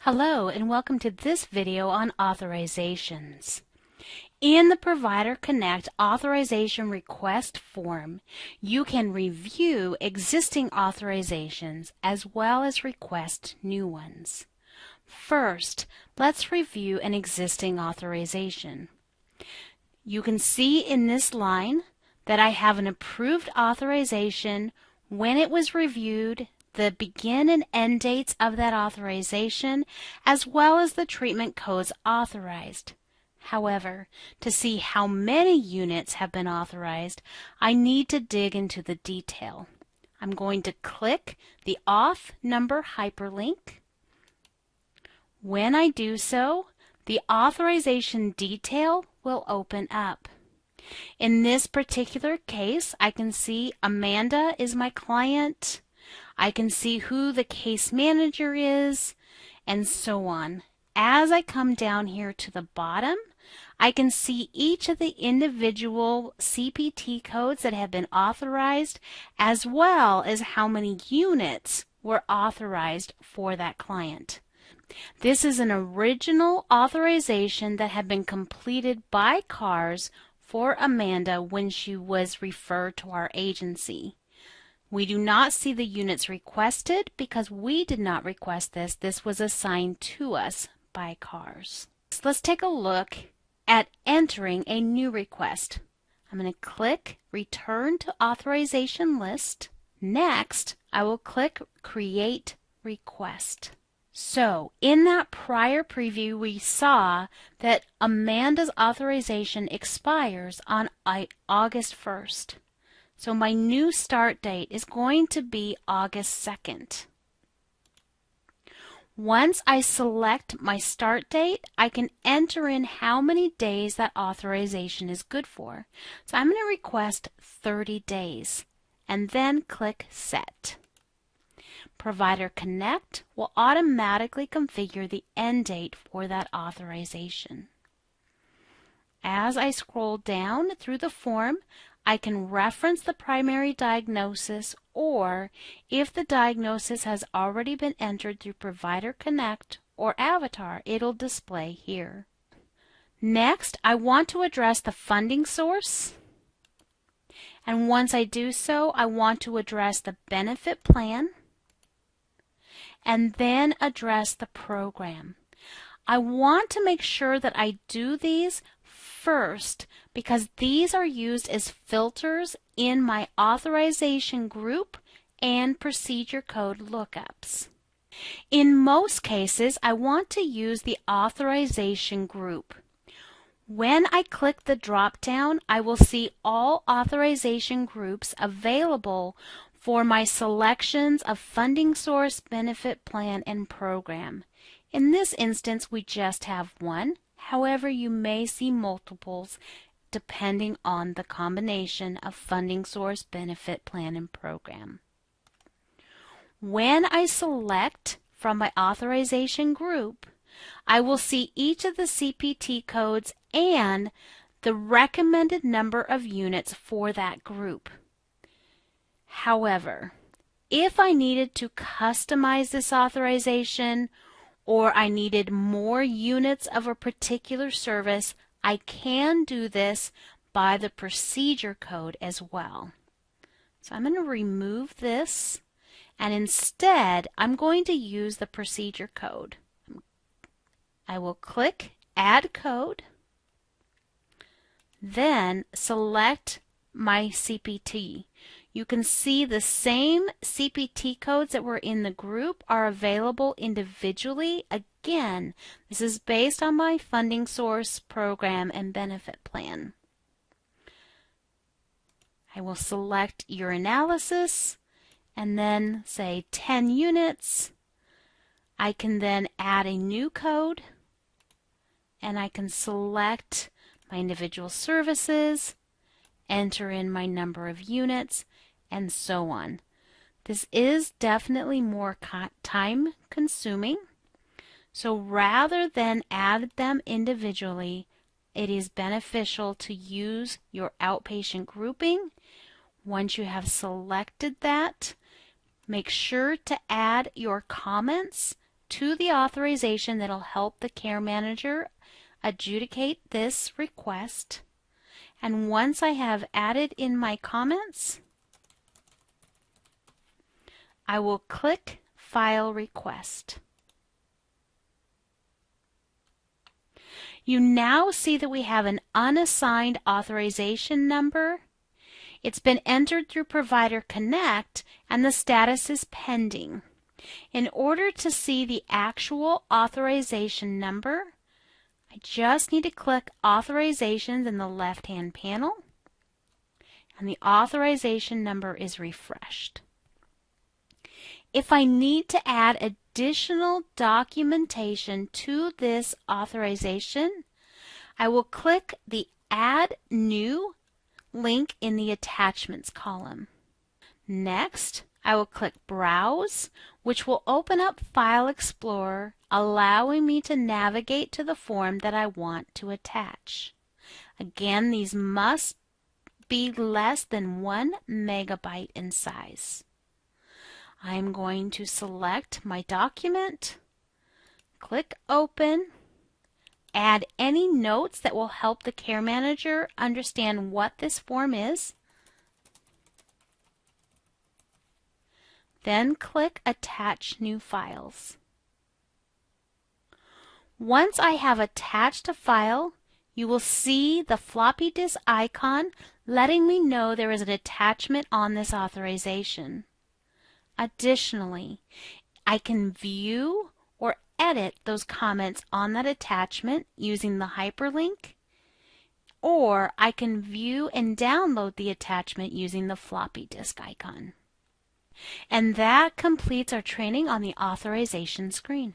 Hello and welcome to this video on authorizations. In the Provider Connect authorization request form, you can review existing authorizations as well as request new ones. First, let's review an existing authorization. You can see in this line that I have an approved authorization when it was reviewed, the begin and end dates of that authorization, as well as the treatment codes authorized. However, to see how many units have been authorized, I need to dig into the detail. I'm going to click the auth number hyperlink. When I do so, the authorization detail will open up. In this particular case, I can see Amanda is my client. I can see who the case manager is, and so on. As I come down here to the bottom, I can see each of the individual CPT codes that have been authorized, as well as how many units were authorized for that client. This is an original authorization that had been completed by CARS for Amanda when she was referred to our agency. We do not see the units requested because we did not request this. This was assigned to us by CARS. So let's take a look at entering a new request. I'm going to click Return to Authorization List. Next, I will click Create Request. So, in that prior preview, we saw that Amanda's authorization expires on August 1st. So my new start date is going to be August 2nd. Once I select my start date, I can enter in how many days that authorization is good for. So I'm going to request 30 days and then click Set. Provider Connect will automatically configure the end date for that authorization. As I scroll down through the form, I can reference the primary diagnosis, or if the diagnosis has already been entered through Provider Connect or Avatar, it'll display here. Next, I want to address the funding source. And once I do so, I want to address the benefit plan and then address the program. I want to make sure that I do these first because these are used as filters in my authorization group and procedure code lookups. In most cases, I want to use the authorization group. When I click the drop-down, I will see all authorization groups available for my selections of funding source, benefit plan, and program. In this instance, we just have one. However, you may see multiples depending on the combination of funding source, benefit plan, and program. When I select from my authorization group, I will see each of the CPT codes and the recommended number of units for that group. However, if I needed to customize this authorization, or I needed more units of a particular service, I can do this by the procedure code as well. So I'm going to remove this, and instead I'm going to use the procedure code. I will click Add Code, then select my CPT. You can see the same CPT codes that were in the group are available individually. Again, this is based on my funding source, program, and benefit plan. I will select urinalysis and then say 10 units. I can then add a new code and I can select my individual services, enter in my number of units, and so on. This is definitely more time consuming, so rather than add them individually, it is beneficial to use your outpatient grouping. Once you have selected that, make sure to add your comments to the authorization that'll help the care manager adjudicate this request. And once I have added in my comments, I will click File Request. You now see that we have an unassigned authorization number. It's been entered through Provider Connect and the status is pending. In order to see the actual authorization number, I just need to click Authorizations in the left-hand panel, and the authorization number is refreshed. If I need to add additional documentation to this authorization, I will click the Add New link in the Attachments column. Next, I will click Browse, which will open up File Explorer, allowing me to navigate to the form that I want to attach. Again, these must be less than 1 megabyte in size. I'm going to select my document, click Open, add any notes that will help the care manager understand what this form is, then click Attach New Files. Once I have attached a file, you will see the floppy disk icon letting me know there is an attachment on this authorization. Additionally, I can view or edit those comments on that attachment using the hyperlink, or I can view and download the attachment using the floppy disk icon. And that completes our training on the authorization screen.